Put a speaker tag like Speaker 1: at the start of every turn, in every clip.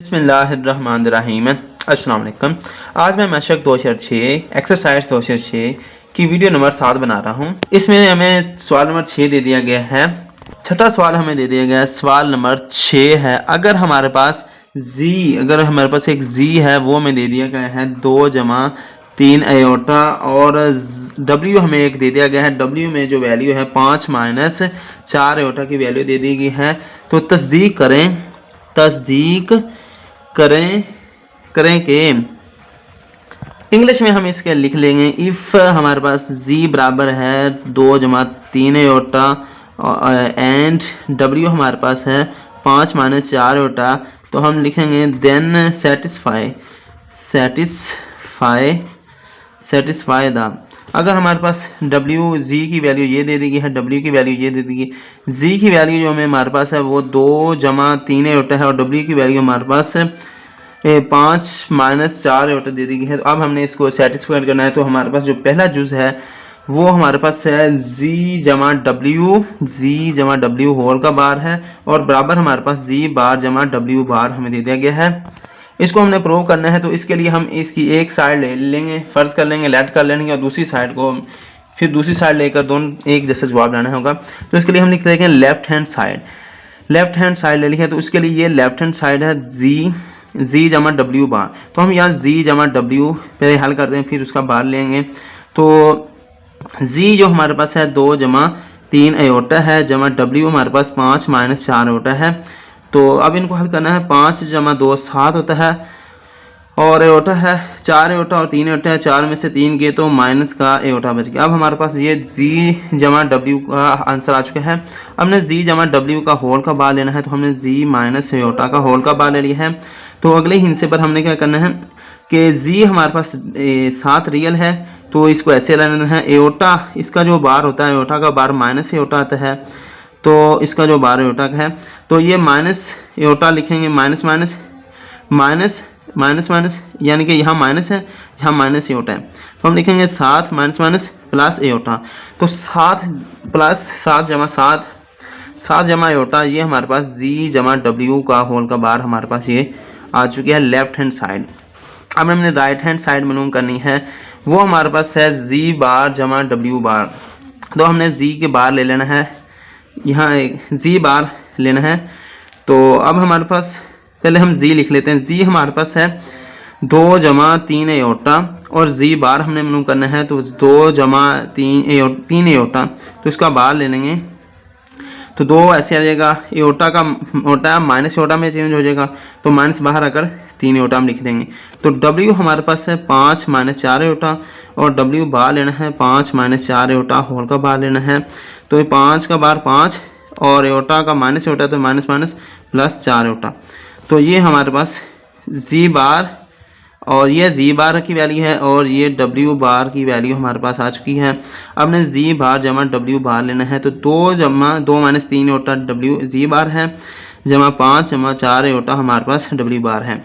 Speaker 1: बिस्मिल्लाहिर्रहमानिर्रहीम। अस्सलाम वालेकुम। आज मैं मशक 2006 एक्सरसाइज 2006 की वीडियो नंबर 7 बना रहा हूँ। इसमें हमें सवाल नंबर 6 दे दिया गया है। छठा सवाल हमें दे दिया गया है, सवाल नंबर 6 है। अगर हमारे पास एक जी है, वो हमें दे दिया गया है 2 जमा 3 अयोटा, और डब्ल्यू हमें एक दे दिया गया है। डब्ल्यू में जो वैल्यू है 5 माइनस 4 अयोटा की वैल्यू दे दी गई है। तो तस्दीक करें कि इंग्लिश में हम इसके लिख लेंगे, इफ़ हमारे पास जी बराबर है 2 जमा 3 अयोटा एंड डब्ल्यू हमारे पास है 5 माइनस 4 अयोटा, तो हम लिखेंगे देन सेटिस्फाई द। अगर हमारे पास डब्ल्यू जी की वैल्यू ये दे दी गई है, डब्ल्यू की वैल्यू ये दे दी गई, जी की वैल्यू जो हमारे पास है वो 2 जमा 3 अयोटा है, और डब्ल्यू की वैल्यू हमारे पास 5 माइनस 4 अयोटा दे दी गई है। तो अब हमने इसको सेटिस्फाई करना है। तो हमारे पास जो पहला जुज है वो हमारे पास है जी जमा डब्ल्यू होल का बार है, और बराबर हमारे पास जी बार जमा डब्ल्यू बार हमें दे दिया गया है। इसको हमने प्रूव करना है। तो इसके लिए हम इसकी एक साइड ले लेंगे, फर्ज कर लेंगे, लेट कर लेंगे, और दूसरी साइड को फिर दूसरी साइड लेकर दोनों एक जैसा जवाब लाना होगा। तो इसके लिए हम लिख देंगे लेफ्ट हैंड साइड ले ली है। तो इसके लिए ये लेफ्ट हैंड साइड है जी जमा डब्ल्यू बार। तो हम यहाँ जी जमा डब्ल्यू पहले हल करते हैं, फिर उसका बार लेंगे। तो जी जो हमारे पास है 2 जमा 3 अयोटा है, जमा डब्ल्यू हमारे पास 5 माइनस 4 अयोटा है। तो अब इनको हल करना है। 5 जमा 2 7 होता है, और एयोटा है 4 एयोटा और 3 एयोटा है। 4 में से 3 गए तो माइनस का एयोटा बच गया। अब हमारे पास ये जी जमा डब्ल्यू का आंसर आ चुका है। हमने जी जमा डब्ल्यू का होल का बार लेना है, तो हमने जी माइनस एयोटा का होल का बार ले लिया है। तो अगले हिस्से पर हमने क्या करना है कि जी हमारे पास 7 रियल है, तो इसको ऐसे लेना है। एयोटा इसका जो बार होता है, एयोटा का बार माइनस एयोटा आता है, तो इसका जो बार एयोटा का है, तो ये माइनस एयोटा लिखेंगे, माइनस यानी कि यहाँ माइनस है, यहाँ माइनस एयोटा है। तो हम लिखेंगे 7 माइनस माइनस प्लस एयोटा। तो 7 प्लस 7 जमा एयोटा, ये हमारे पास जी जमा डब्ल्यू का होल का बार हमारे पास ये आ चुकी है लेफ्ट हैंड साइड। अब हमने राइट हैंड साइड मालूम करनी है, वो हमारे पास है जी बार जमा डब्ल्यू बार। तो हमने जी के बार ले लेना है, यहाँ एक जी बार लेना है। तो अब हमारे पास पहले हम जी लिख लेते हैं। जी हमारे पास है 2 जमा 3 अयोटा, और जी बार हमने मालूम करना है, तो 2 जमा 3 अयोटा, तो इसका बार ले लेंगे। तो 2 ऐसे आ जाएगा, एयोटा का ओटा माइनस एयोटा में चेंज हो जाएगा, तो माइनस बाहर आकर 3 एयोटा हम लिख देंगे। तो डब्ल्यू हमारे पास है 5 माइनस 4 एयोटा, और डब्ल्यू बार लेना है 5 माइनस 4 एयोटा होल का बार लेना है। तो 5 का बार 5, और एयोटा का माइनस एयोटा, तो माइनस माइनस प्लस 4 एयोटा। तो ये हमारे पास जी बार, और ये जी बार की वैल्यू है, और ये डब्ल्यू बार की वैल्यू हमारे पास आ चुकी है। अब ने जी बार जमा डब्ल्यू बार लेना है। तो 2 माइनस 3 एयोटा डब्ल्यू जी बार है, जमा 5 जमा 4 एयोटा हमारे पास डब्ल्यू बार है।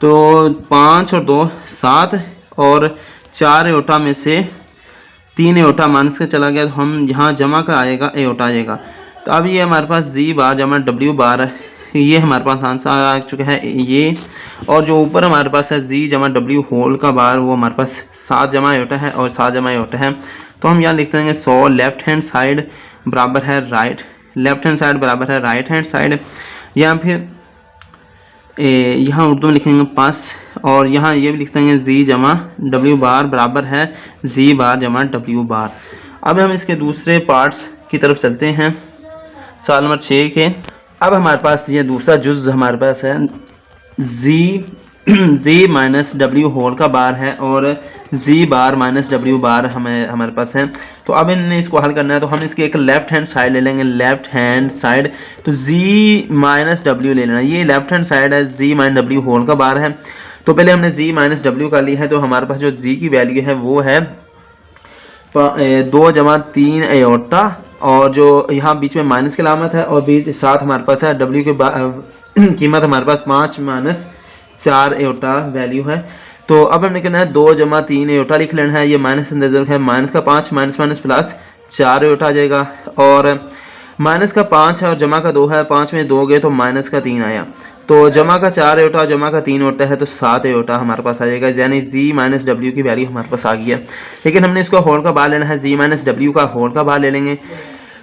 Speaker 1: तो 5 और 2 7, और 4 एयोटा में से 3 एयोटा माइनस का चला गया, तो हम यहाँ जमा का आएगा एयोटा आएगा। तो अब ये हमारे पास जी बार जमा डब्ल्यू बार, ये हमारे पास आंसर आ चुका है ये। और जो ऊपर हमारे पास है जी जमा डब्ल्यू होल का बार, वो हमारे पास 7 जमा एयोटा है और 7 जमा एयोटा है। तो हम यहाँ लिख देंगे 100 लेफ्ट हैंड साइड बराबर है राइट हैंड साइड, या फिर यहाँ उर्दू में लिखेंगे 5, और यहाँ ये भी लिख देंगे जी जमा डब्ल्यू बार बराबर है जी बार जमा डब्ल्यू बार। अब हम इसके दूसरे पार्ट्स की तरफ चलते हैं, सवाल नंबर 6 के। अब हमारे पास ये दूसरा जुज हमारे पास है जी माइनस डब्ल्यू होल का बार है, और जी बार माइनस डब्ल्यू बार हमारे पास है। तो अब इन्हें इसको हल करना है। तो हम इसकी एक लेफ्ट हैंड साइड ले लेंगे, लेफ्ट हैंड साइड। तो जी माइनस डब्ल्यू ले लेना, ये लेफ्ट हैंड साइड है, जी माइनस डब्ल्यू होल का बार है। तो पहले हमने जी माइनस डब्ल्यू का ली है। तो हमारे पास जो जी की वैल्यू है वो है 2 जमा 3 अयोटा, और जो यहाँ बीच में माइनस की अलामत है, और बीच साथ हमारे पास है डब्ल्यू की कीमत हमारे पास 5 माइनस 4 एयोटा वैल्यू है। तो अब हमने कहना है 2 जमा 3 एयोटा लिख लेना है। ये माइनस अंदर है, माइनस का 5 माइनस माइनस प्लस 4 एयोटा आ जाएगा, और माइनस का 5 है और जमा का 2 है, 5 में 2 गए तो माइनस का 3 आया। तो जमा का 4 एटा जमा का 3 ओटा है तो 7 एटा हमारे पास आ जाएगा, यानी जी माइनस डब्ल्यू की वैल्यू हमारे पास आ गई है। लेकिन हमने इसको होल का बार लेना है, जी माइनस डब्ल्यू का होल का बार ले लेंगे।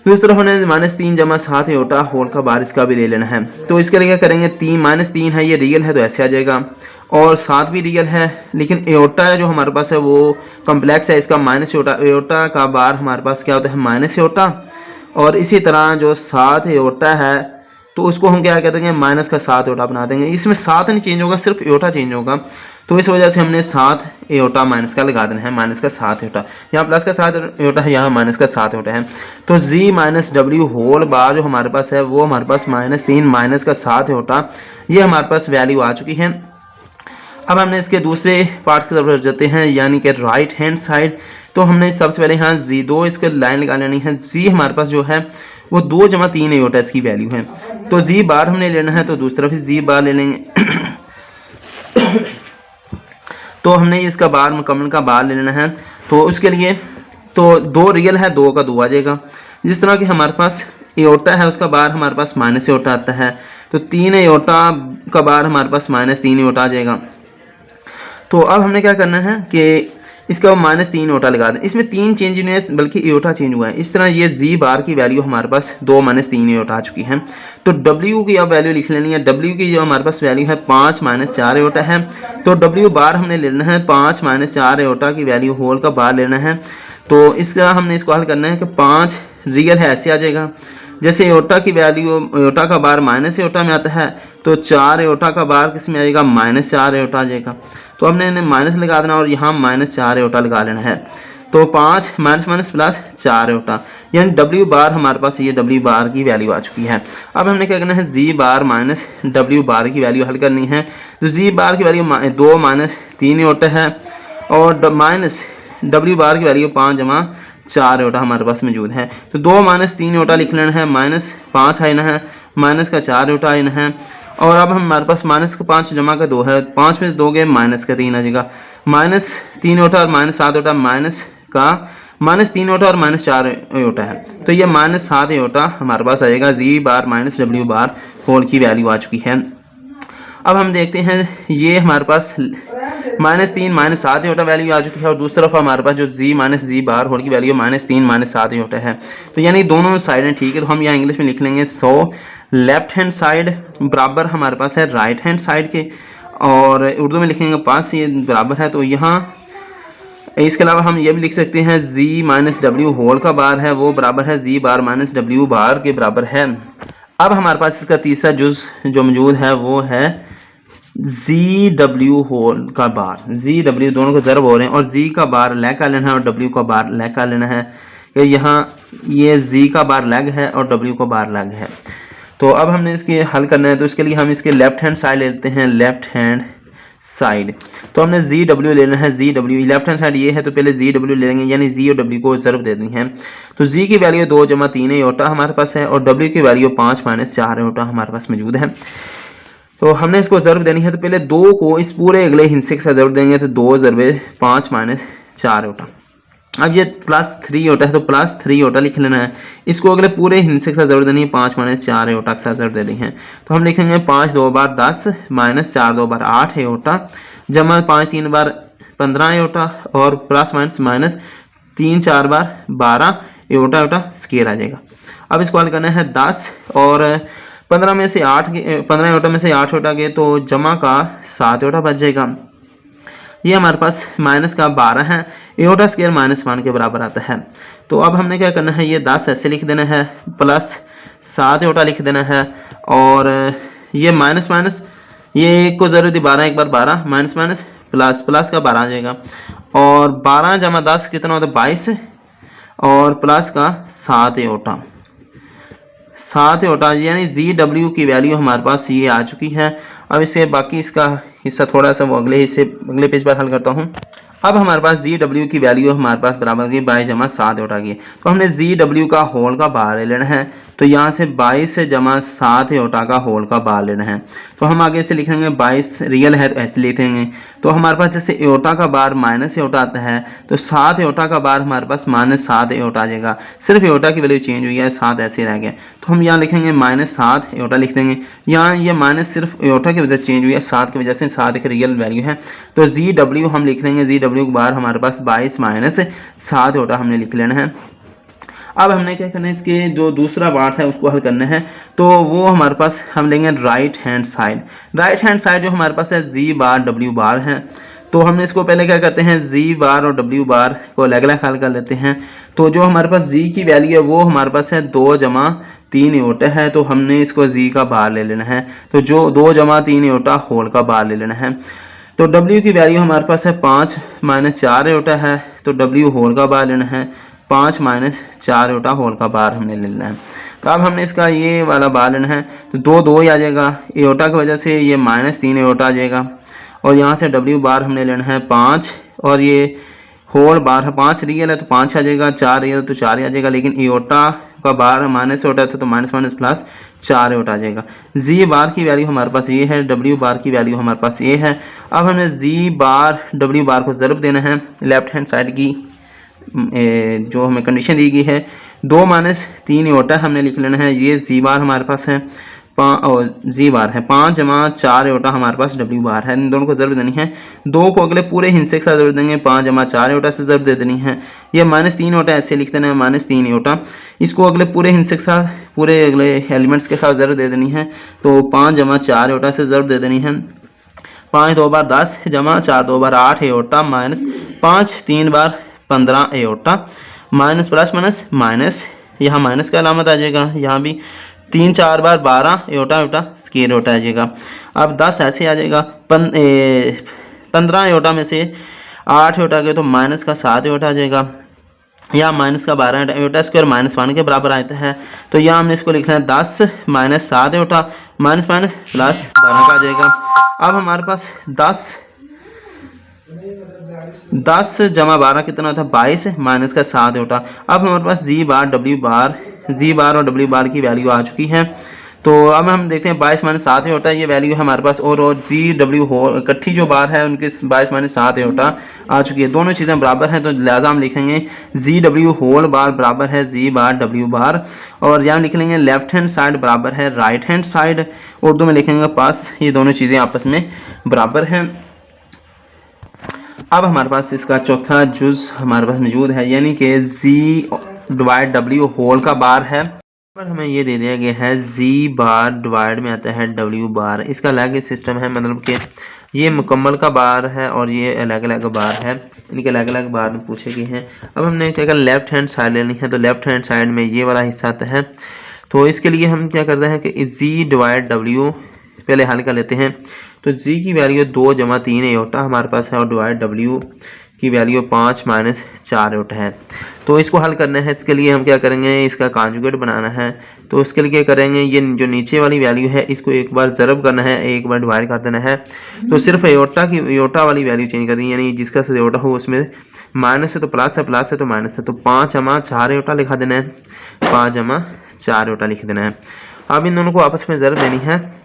Speaker 1: दूसरी तरफ हमने -3 जमा 7 एटा होल का बार इसका भी ले लेना है। तो इसके लिए क्या करेंगे, -3 है, ये रियल है तो ऐसे आ जाएगा, और 7 भी रियल है, लेकिन एओटा है जो हमारे पास है वो कॉम्प्लेक्स है, इसका माइनस एओटा, एओटा का बार हमारे पास क्या होता है माइनस एओटा। और इसी तरह जो 7 एओटा है तो उसको हम क्या कहते हैं माइनस का 7 एओटा बना देंगे। इसमें 7 नहीं चेंज होगा, सिर्फ एओटा चेंज होगा, तो इस वजह से हमने 7 एओटा माइनस का लगा देना है, माइनस का 7 एओटा। यहाँ प्लस का 7 एओटा है, यहाँ माइनस का 7 एओटा है। तो जी माइनस डब्ल्यू होल बार जो हमारे पास है वो हमारे पास -3 माइनस का 7 एओटा, ये हमारे पास वैल्यू आ चुकी है। अब हमने इसके दूसरे पार्ट्स की तरफ जाते हैं, यानी कि राइट हैंड साइड। तो हमने सबसे पहले यहाँ जी दो इसके लाइन लगा लेनी है। जी हमारे पास जो है वो 2 जमा 3 एओटा इसकी वैल्यू है, तो जी बार हमने लेना है, तो दूसरी तरफ जी बार ले लेंगे। तो हमने इसका बार मुकम्मल का बार ले लेना है, तो उसके लिए तो 2 रियल है, 2 का 2 आ जाएगा। जिस तरह कि हमारे पास एओटा है उसका बार हमारे पास माइनस एओटा आता है, तो 3 एओटा का बार हमारे पास -3 एओटा आ जाएगा। तो अब हमने क्या करना है कि इसका -3 एओटा लगा दें। इसमें 3 चेंज नहीं है बल्कि एओटा चेंज हुआ है। इस तरह ये जी बार की वैल्यू हमारे पास 2 -3 एओटा आ चुकी है। तो डब्ल्यू की अब वैल्यू लिख लेनी है। डब्ल्यू की जो हमारे पास वैल्यू है 5 -4 एओटा है, तो डब्ल्यू बार हमने लेना है 5 -4 एओटा की वैल्यू होल का बार लेना है। तो इसका हमने इसको हल करना है कि 5 रियल है ऐसे आ जाएगा। जैसे एओटा की वैल्यू एओटा का बार माइनस एओटा में आता है, तो 4 एओटा का बार किस में आएगा -4 एओटा आ जाएगा। तो हमने इन्हें माइनस लगा देना और यहाँ -4 एओटा लगा लेना है। तो 5 माइनस प्लस 4 एओटा, यानी डब्ल्यू बार हमारे पास ये डब्ल्यू बार की वैल्यू आ चुकी है। अब हमने क्या करना है, जी बार माइनस डब्ल्यू बार की वैल्यू हल करनी है। तो जी बार की वैल्यू 2 -3 एओटा है, और माइनस डब्ल्यू बार की वैल्यू 5 जमा 4 एओटा हमारे पास मौजूद है। तो 2 -3 एओटा लिख लेना है, -5 आना है, माइनस का 4 एओटा आना है। और अब हमारे पास माइनस का 5 जमा का 2 है, 5 में से 2 गए माइनस का 3 आ जाएगा। -3 एओटा और -7 एओटा, माइनस का -3 एओटा और -4 एओटा है, तो ये -7 एओटा हमारे पास आएगा। जी बार माइनस डब्ल्यू बार होल की वैल्यू आ चुकी है। अब हम देखते हैं ये हमारे पास -3 -7 एओटा वैल्यू आ चुकी है, और दूसरी तरफ हमारे पास जो जी माइनस जी बार होल की वैल्यू -3 -7 एओटा है। तो यानी दोनों साइडें ठीक है। तो हम यहाँ इंग्लिश में लिख लेंगे, सो लेफ्ट हैंड साइड बराबर हमारे पास है राइट हैंड साइड के, और उर्दू में लिखेंगे पास ये बराबर है। तो यहाँ इसके अलावा हम ये भी लिख सकते हैं जी माइनस डब्ल्यू होल का बार है वो बराबर है जी बार माइनस डब्ल्यू बार के बराबर है। अब हमारे पास इसका तीसरा जुज जो मौजूद है वो है जी डब्ल्यू होल का बार। जी डब्ल्यू दोनों को ज़रब हो रहे हैं, और जी का बार लेग का लेना है और डब्ल्यू का बार लेग का लेना है। कि यहाँ ये जी का बार लेग है और डब्ल्यू का बार लेग है। तो अब हमने इसके हल करना है, तो इसके लिए हम इसके लेफ्ट हैंड साइड लेते हैं, लेफ्ट हैंड साइड। तो हमने जी डब्ल्यू लेना है, जी डब्ल्यू लेफ्ट हैंड साइड ये है, तो पहले जी डब्ल्यू ले लेंगे, यानी जी और डब्ल्यू को ज़रब देनी है। तो जी की वैल्यू 2 जमा 3 एओटा हमारे पास है, और डब्ल्यू की वैल्यू 5 -4 एओटा हमारे पास मौजूद है। तो हमने इसको ज़रब देनी है, तो पहले 2 को इस पूरे अगले हिस्से के साथ ज़रब देंगे, तो 2 ज़रबे 5 -4 एओटा। अब ये +3 एओटा है, तो +3 एओटा लिख लेना है। इसको अगले पूरे हिस्से के साथ ज़रब देनी है, 5 -4 एओटा के साथ ज़रब देनी है। तो हम लिखेंगे 5 2 बार 10 -4 2 बार 8 एओटा, जमा 5 3 बार 15 एओटा, और प्लस माइनस 3 4 बार 12 एओटा स्क्वायर आ जाएगा। अब इसको हल करना है 10 और 15 में से 8 15 एओटा में से 8 एओटा गए, तो जमा का 7 एओटा बच जाएगा। ये हमारे पास माइनस का 12 है, एओटा स्क्वायर -1 के बराबर आता है। तो अब हमने क्या करना है, ये 10 ऐसे लिख देना है, प्लस 7 एओटा लिख देना है, और ये माइनस ये एक को ज़रूर दी 12 एक बार 12 माइनस प्लस का 12 आ जाएगा, और 12 जमा 10 कितना होता है 22, और प्लस का 7 एओटा 7 एओटा, यानी जी डब्ल्यू की वैल्यू हमारे पास ये आ चुकी है। अब इसके बाकी इसका हिस्सा थोड़ा सा वो अगले पेज पर हल करता हूँ। अब हमारे पास जी डब्ल्यू की वैल्यू हमारे पास बराबर की 22 जमा 7 एओटा की। तो हमने जी डब्ल्यू का होल का बार ले लेना है। तो यहाँ से 22 जमा 7 एओटा का होल का बार लेना है। तो हम आगे से लिखेंगे 22 रियल है तो ऐसे लिखेंगे। तो हमारे पास जैसे एओटा का बार माइनस एओटा आता है तो 7 एओटा का बार हमारे पास -7 एओटा आ जाएगा। सिर्फ एओटा की वैल्यू चेंज हुई है, 7 ऐसे रह गया। तो हम यहाँ लिखेंगे -7 एओटा लिख देंगे। यहाँ ये माइनस सिर्फ एओटा की वजह से चेंज हुई है, 7 की वजह से, 7 एक रियल वैल्यू है। तो GW हम लिख देंगे, GW का बार हमारे पास 22 - 7 एओटा हमने लिख लेना है। अब हमने क्या करना है, इसके जो दूसरा पार्ट है उसको हल करना है। तो वो हमारे पास हम लेंगे right hand side. Right hand side जो हमारे पास है जी बार डब्ल्यू बार है। तो हमने इसको पहले क्या करते हैं, जी बार और डब्ल्यू बार को अलग अलग हल कर लेते हैं। तो जो हमारे पास जी की वैल्यू है वो हमारे पास है 2 जमा 3 एओटा है। तो हमने इसको जी का बार ले लेना है। तो जो 2 जमा 3 एओटा होल का बार ले लेना है। तो डब्ल्यू की वैल्यू हमारे पास है 5 - 4 एओटा है। तो डब्ल्यू होल का बार लेना है, 5 - 4 एओटा होल का बार हमने ले लेना है। तो अब हमने इसका ये वाला बार लेना है। तो 2 ही आ जाएगा, एओटा की वजह से ये -3 एओटा आ जाएगा। और यहाँ से डब्ल्यू बार हमने लेना है 5 और ये होल बार है 5 रियल है तो 5 आ जाएगा, 4 रियल तो 4 ही आ जाएगा। लेकिन एओटा का बार माइनस एओटा था तो माइनस प्लस 4 एओटा आ जाएगा। जी बार की वैल्यू हमारे पास ये है, डब्ल्यू बार की वैल्यू हमारे पास ये है। अब हमें जी बार डब्ल्यू बार को ज़रूर देना है लेफ्ट हैंड साइड की जो हमें कंडीशन दी गई है। 2 - 3 एओटा हमने लिख लेना है। ये जी बार हमारे पास है, जी बार है 5 जमा 4 एओटा हमारे पास डब्ल्यू बार है। इन दोनों को ज़रूर देनी है। 2 को अगले पूरे हिस्से के साथ ज़रूर देंगे, 5 जमा 4 एओटा से ज़रूर दे देनी है। ये -3 एओटा ऐसे लिख देना है, -3 एओटा। इसको अगले पूरे हिस्से के साथ, पूरे अगले एलिमेंट्स के साथ ज़रूर दे देनी है। तो 5 जमा 4 एओटा से ज़रूर दे देनी है। 5 2 बार 10 जमा 4 2 बार 8 एओटा माइनस 5 3 बार 15 aorta minus plus minus minus, यहाँ माइनस का अलामत आ जाएगा। यहाँ भी 3 4 बार 12 एओटा एओटा स्क्वायर एओटा आ जाएगा। अब 10 ऐसे आ जाएगा। 15 एओटा में से 8 एओटा गए तो माइनस का 7 एओटा आ जाएगा। यहाँ माइनस का 12 एओटा स्क्वायर -1 के बराबर आता है। तो यहाँ हमने इसको लिखना है 10 - 7 एओटा माइनस प्लस 12 का आ जाएगा। अब हमारे पास 10 जमा 12 कितना होता है, 22 माइनस का 7 एओटा। अब हमारे पास जी बार और डब्ल्यू बार की वैल्यू आ चुकी है। तो अब हम देखते हैं 22 - 7 एओटा ये वैल्यू है हमारे पास। और जी डब्ल्यू हो इकट्ठी जो बार है उनके 22 - 7 एओटा आ चुकी है। दोनों चीज़ें बराबर हैं तो लिहाजा हम लिखेंगे जी डब्ल्यू होल बार बराबर है जी बार डब्ल्यू बार। और यहाँ लिख लेंगे लेफ्ट हैंड साइड बराबर है राइट हैंड साइड। उर्दू में लिखेंगे पास, ये दोनों चीज़ें आपस में बराबर हैं। अब हमारे पास इसका चौथा जुज हमारे पास मौजूद है, यानी कि जी डिवाइड डब्ल्यू होल का बार है। पर हमें ये दे दिया गया है जी बार डिवाइड में आता है डब्ल्यू बार। इसका अलग सिस्टम है, मतलब कि ये मुकम्मल का बार है और ये अलग अलग बार है, इनके अलग अलग बार पूछे गए हैं। अब हमने क्या कहा, लेफ्ट हैंड साइड लेनी है। तो लेफ्ट हैंड साइड में ये वाला हिस्सा आता है। तो इसके लिए हम क्या करते हैं कि जी डिवाइड डब्ल्यू पहले हल कर लेते हैं। तो जी की वैल्यू 2 जमा 3 एओटा हमारे पास है और डिवाइड डब्ल्यू की वैल्यू 5 - 4 एओटा है। तो इसको हल करना है, इसके लिए हम क्या करेंगे, इसका कॉन्जुगेट बनाना है। तो इसके लिए क्या करेंगे, ये जो नीचे वाली वैल्यू है इसको एक बार ज़रब करना है, एक बार डिवाइड कर देना है। तो सिर्फ एओटा वाली वैल्यू चेंज कर दी, यानी जिसका एओटा हो उसमें माइनस है तो प्लस है, प्लस है तो माइनस है। तो 5 जमा 4 एओटा लिखा देना है, 5 जमा 4 एओटा लिख देना है। अब इन दोनों को आपस में ज़रब देनी है।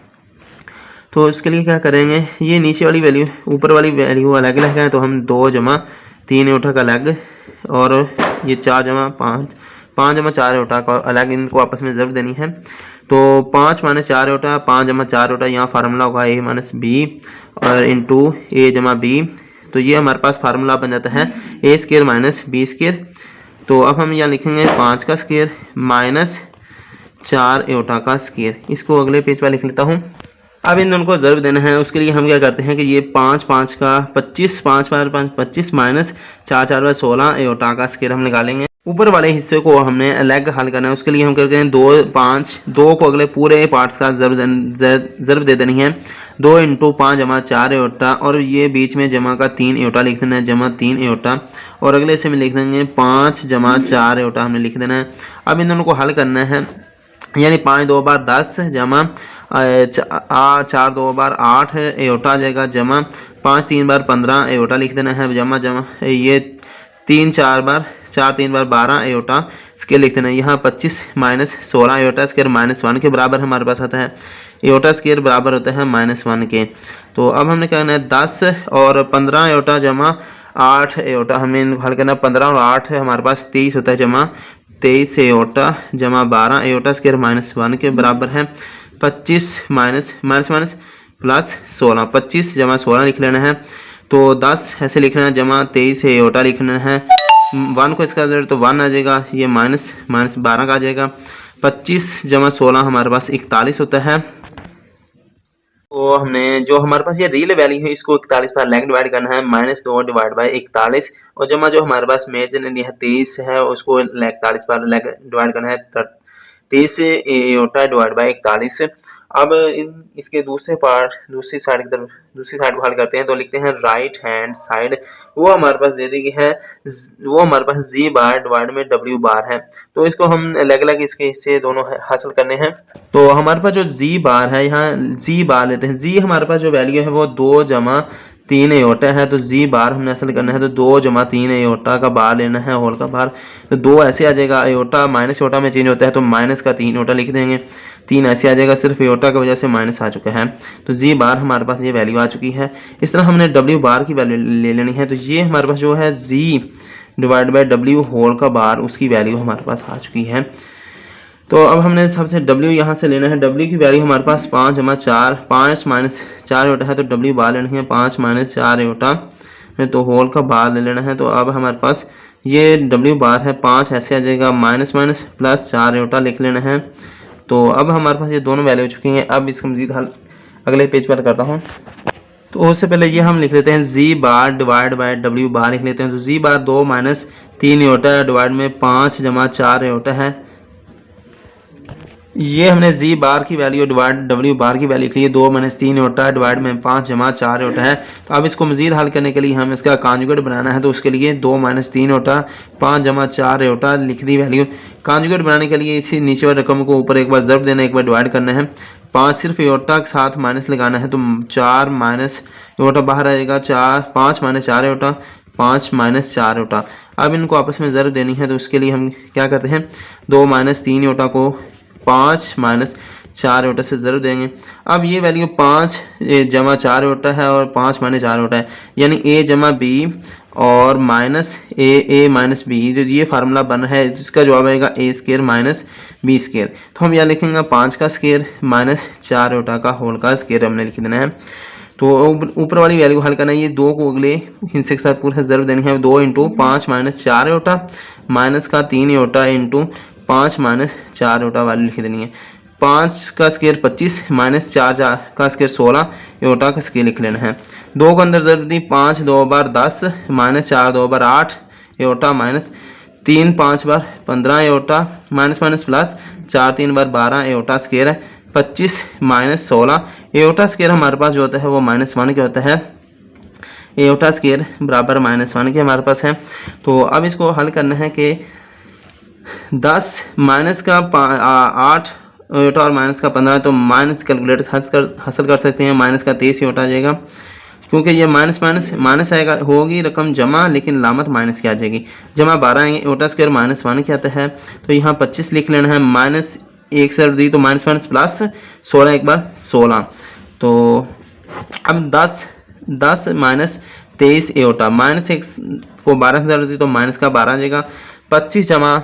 Speaker 1: तो इसके लिए क्या करेंगे, ये नीचे वाली वैल्यू ऊपर वाली वैल्यू अलग अलग है। तो हम 2 जमा 3 एओटा का अलग और ये 4 जमा 5 जमा 4 एओटा का अलग, इनको आपस में ज़रब देनी है। तो 5 - 4 एओटा 5 जमा 4 एओटा, यहाँ फार्मूला होगा a - b और इंटू a जमा b। तो ये हमारे पास फार्मूला बन जाता है a स्क्वायर - b स्क्वायर। तो अब हम यहाँ लिखेंगे 5 का स्क्वायर माइनस 4 एओटा का स्क्वायर। इसको अगले पेज पर लिख लेता हूँ। अब इन दोनों को ज़रब देना है। उसके लिए हम क्या करते हैं कि ये 5 5 का 25, 5 बार 5 25 माइनस 4 4 बार 16 एओटा का स्क्वायर हम निकालेंगे। ऊपर वाले हिस्से को हमने अलग हल करना है। उसके लिए हम करते हैं 2 5, 2 को अगले पूरे पार्ट्स का ज़रब दे देनी है। 2 इंटू 5 जमा 4 एओटा और ये बीच में जमा का 3 एओटा लिख देना है, जमा 3 एओटा। और अगले हिस्से में लिख देंगे 5 जमा 4 एओटा हमने लिख देना है। अब इन दोनों को हल करना है, यानी 5 2 बार 10 जमा 4 2 बार 8 एओटा आ जाएगा, जमा 5 3 बार 15 एओटा लिख देना है, जमा ये 3 4 बार 4 3 बार 12 एयोटा स्केयर लिखते हैं। यहाँ 25 माइनस 16 एयोटा स्केयर -1 के बराबर हमारे पास आता है। एयोटा स्केयर बराबर होता है -1 के। तो अब हमने क्या करना है, 10 और 15 एयोटा जमा 8 एयोटा हमें हल करना है। 15 और 8 है हमारे पास 23 होता है, जमा 23 एयोटा जमा 12 एयोटा स्केयर -1 के बराबर है। 25 माइनस प्लस 16, 25 जमा 16 लिख लेना है। तो 10 ऐसे लिखना है, जमा 23 एयोटा लिखना है। 1 को इसका रिजल्ट तो 1 आ जाएगा, ये माइनस 12 का आ जाएगा। 25 जमा 16 हमारे पास 41 होता है। तो हमने जो हमारे पास ये रियल वैल्यू है इसको 41 पर लेग डिवाइड करना है, -2 डिवाइड बाई 41, और जमा जो हमारे पास इमेजिनरी है 23 है उसको 41 पर लेग डिवाइड करना है, 23 एयोटा डिवाइड बाई 41। अब इसके दूसरी साइड को हल करते हैं। तो लिखते हैं राइट हैंड साइड, वो हमारे पास दे दी है, वो हमारे पास जी बार डिवाइड में डब्ल्यू बार है। तो इसको हम अलग अलग इसके हिस्से दोनों हासिल करने हैं। तो हमारे पास जो जी बार है, यहाँ जी बार लेते हैं। जी हमारे पास जो वैल्यू है वो 2 जमा 3 एयोटा है। तो जी बार हमने हासिल करना है, तो 2 जमा 3 एयोटा का बार लेना है, होल का बार। तो 2 ऐसे आ जाएगा, एयोटा माइनस एयोटा में चेंज होता है तो माइनस का 3 एयोटा लिख देंगे। 3 ऐसे आ जाएगा, सिर्फ एयोटा की वजह से माइनस आ चुका है। तो जी बार हमारे पास ये वैल्यू आ चुकी है। इस तरह हमने डब्ल्यू बार की वैल्यू ले लेनी है। तो ये हमारे पास जो है जी डिवाइड बाई डब्ल्यू होल का बार, उसकी वैल्यू हमारे पास आ चुकी है। तो अब हमने सबसे W यहाँ से लेना है। W की वैल्यू हमारे पास 5 जमा 4, 5 माइनस 4 एयोटा है, तो W बार लेनी है 5 माइनस 4 एयोटा है, तो होल का बार ले लेना है। तो अब हमारे पास ये W बार है 5 ऐसे आ जाएगा, माइनस प्लस 4 एयोटा लिख लेना है। तो अब हमारे पास ये दोनों वैल्यू हो चुकी हैं। अब इसका मजीद हल अगले पेज पर करता हूँ। तो उससे पहले ये हम लिख लेते हैं जी बार डिवाइड बाय W बार लिख लेते हैं। तो जी बार 2 माइनस 3 एयोटा डिवाइड में 5 जमा 4 एयोटा है। ये हमने जी बार की वैल्यू डिवाइड डब्ल्यू बार की वैल्यू लिखी है, 2 माइनस 3 एयोटा डिवाइड में 5 जमा 4 एयोटा है। तो अब इसको मजीद हल करने के लिए हम इसका कॉन्जुगेट बनाना है। तो उसके लिए 2 माइनस 3 एयोटा 5 जमा 4 एयोटा लिख दी वैल्यू। कॉन्जुगेट बनाने के लिए इसी नीचे वाले रकम को ऊपर एक बार ज़रब देना, एक बार डिवाइड करना है। 5 सिर्फ एयोटा के साथ माइनस लगाना है, तो 4 माइनस एयोटा बाहर आएगा, 5 माइनस 4 एयोटा, 5 माइनस 4 एयोटा। अब इनको आपस में ज़रब देनी है। तो उसके लिए हम क्या करते हैं, 2 माइनस 3 एयोटा को 5 माइनस 4 एयोटा से ज़रब देंगे। अब ये वैल्यू 5 जमा 4 एयोटा है और 5 माइनस 4 एयोटा है, यानी a जमा b और माइनस ए माइनस बी, जो ये फार्मूला बना है जिसका जवाब आएगा a square minus B square. तो हम यहाँ लिखेंगे 5 का स्केयर माइनस 4 एयोटा का होल का स्केयर हमने लिख देना है। तो ऊपर वाली वैल्यू हल करना है, ये 2 को अगले हिस्से के साथ पूरा ज़रब देनी है। 2 इंटू 5 माइनस 4 एयोटा माइनस का 3 एयोटा इंटू 5 माइनस 4 एयोटा वाली लिख देनी है। 5 का स्केयर 25 माइनस 4 का स्केयर 16 एयोटा का स्केयर लिख लेना है। 2 को अंदर ज़रब दी, 5 2 बार 10 माइनस 4 2 बार 8 एयोटा माइनस 3 5 बार 15 एयोटा माइनस प्लस 4 3 बार 12 एयोटा स्केयर है। 25 माइनस 16 एयोटा स्केयर हमारे पास जो होता है वो -1 के होता है। एयोटा स्केयर बराबर -1 के हमारे पास है। तो अब इसको हल करना है कि 10 माइनस का 8 एयोटा और माइनस का 15, तो माइनस कैलकुलेटर हासिल कर सकते हैं। माइनस का 23 एयोटा आ जाएगा, क्योंकि ये माइनस आएगा, होगी रकम जमा लेकिन लामत माइनस की आ जाएगी। जमा 12 आएंगे, एयोटा स्क्वायर -1 के आता है। तो यहाँ 25 लिख लेना है, माइनस 1 से दी तो माइनस प्लस 16 एक बार 16। तो अब 10 माइनस 23 एयोटा, माइनस 1 को 12 से दी तो माइनस का 12 आ जाएगा। 25 जमा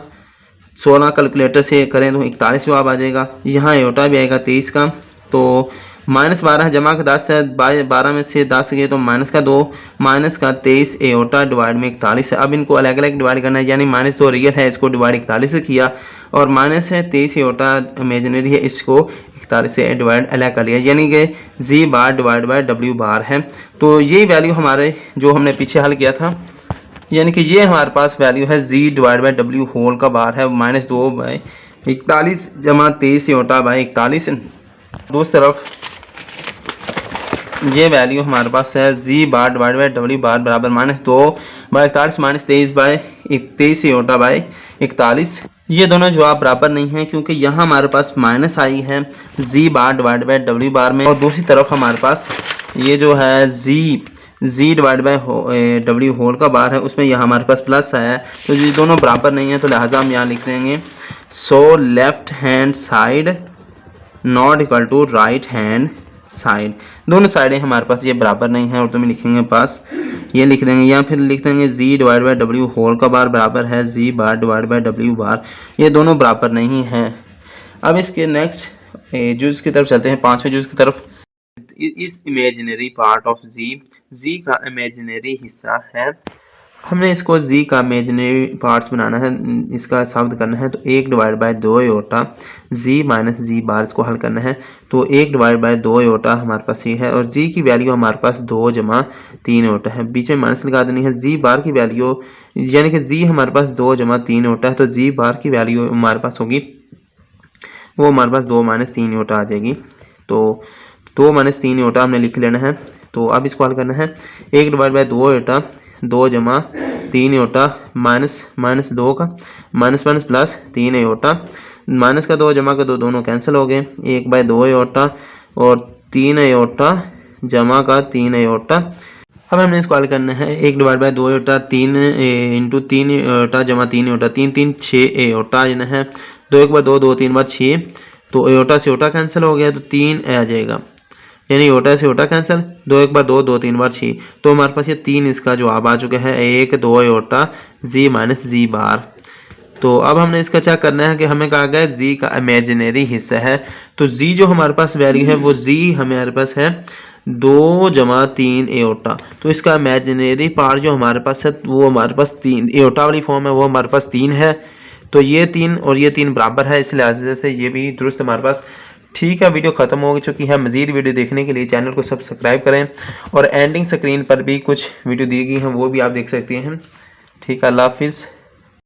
Speaker 1: 16 कैलकुलेटर से करें तो 41 जवाब आ जाएगा। यहाँ एयोटा भी आएगा 23 का। तो -12 जमा का 10 है, 12 में से 10 गए तो माइनस का 2 माइनस का 23 एयोटा डिवाइड में 41 है। अब इनको अलग अलग डिवाइड करना है, यानी -2 रियल है, इसको डिवाइड 41 से किया, और माइनस है 23 एयोटा इमेजिनरी है, इसको 41 से डिवाइड अलग कर लिया, यानी कि जी बार डिवाइड बाय डब्ल्यू बार है। तो ये वैल्यू हमारे जो हमने पीछे हल किया था, यानी कि ये हमारे पास वैल्यू है जी डिवाइड बाय डब्ल्यू होल का बार है -2 बाई 41 जमा 23 एयोटा बाई 41। दूसरी तरफ ये वैल्यू हमारे पास है जी बार डिवाइड बाय डब्ल्यू बार बराबर -2 by 41 minus 23 by 23 aorta by 41। ये दोनों जवाब बराबर नहीं है, क्योंकि यहाँ हमारे पास माइनस आई है जी बार डिवाइड बाय डब्ल्यू बार में, और दूसरी तरफ हमारे पास ये जो है जी जी डिवाइड बाई डब्ल्यू होल का बार है, उसमें यहाँ हमारे पास प्लस है, तो ये दोनों बराबर नहीं है, तो लिहाजा हम यहाँ लिख देंगे so left hand side not equal to right hand side. दोनों साइडें हमारे पास ये बराबर नहीं है, उर्दू में लिखेंगे पास ये लिख देंगे, या फिर लिख देंगे जी डिवाइड बाई डब्ल्यू होल का बार बराबर है जी बार डिवाइड बाई डब्ल्यू बार, ये दोनों बराबर नहीं है। अब इसके नेक्स्ट जुज की तरफ चलते हैं, पांचवें जुज की तरफ। इस इमेजिनरी पार्ट ऑफ जी का इमेजिनरी हिस्सा है, हमने इसको जी का इमेजिनरी पार्ट्स बनाना है, इसका साबित करना है, तो 1 डिवाइड बाय 2 योटा जी माइनस जी बार इसको हल करना है, तो 1 डिवाइड बाय 2 योटा हमारे पास ये है, और जी की वैल्यू हमारे पास 2 जमा 3 योटा है, बीच में माइनस लगा देनी है। जी बार की वैल्यू यानी कि जी हमारे पास 2 जमा 3 योटा है, तो जी बार की वैल्यू हमारे पास होगी वो हमारे पास 2 माइनस 3 योटा आ जाएगी, तो 2 माइनस 3 योटा हमने लिख लेना है। तो अब इसको हल करना है, 1 डिवाइड बाय 2 योटा 2 जमा 3 योटा माइनस 2 का minus minus plus 3 iota, minus का 2 जमा का 2 दोनों कैंसिल हो गए, 1 बाय 2 योटा और 3 योटा जमा का 3 योटा। अब हमने इसको हल करना है, 1 divide by 2 iota 3 into 3 iota जमा 3 योटा 3 3 6 योटा है, 2 1 बार 2 2 3 बार 6, तो योटा से योटा कैंसिल हो गया, तो 3 आ जाएगा, यानी योटा से योटा कैंसिल, 2 1 बार 2 2 3 बार 6, तो हमारे पास ये 3 इसका जवाब आ चुका है, 1 2 योटा जी माइनस जी बार। तो अब हमने इसका चेक करना है कि हमें कहा गया जी का इमेजिनरी हिस्सा है, तो जी जो हमारे पास वैल्यू है वो जी हमारे पास है 2 जमा 3 एयोटा, तो इसका इमेजिनरी पार्ट जो हमारे पास है वो हमारे पास 3 एयोटा वाली फॉर्म है, वो हमारे पास 3 है, तो ये 3 और ये 3 बराबर है, इस लिहाज से ये भी दुरुस्त हमारे पास। ठीक है, वीडियो ख़त्म हो चुकी है, मज़ीद वीडियो देखने के लिए चैनल को सब्सक्राइब करें, और एंडिंग स्क्रीन पर भी कुछ वीडियो दी गई हैं वो भी आप देख सकते हैं। ठीक है, अल्लाह हाफिज़।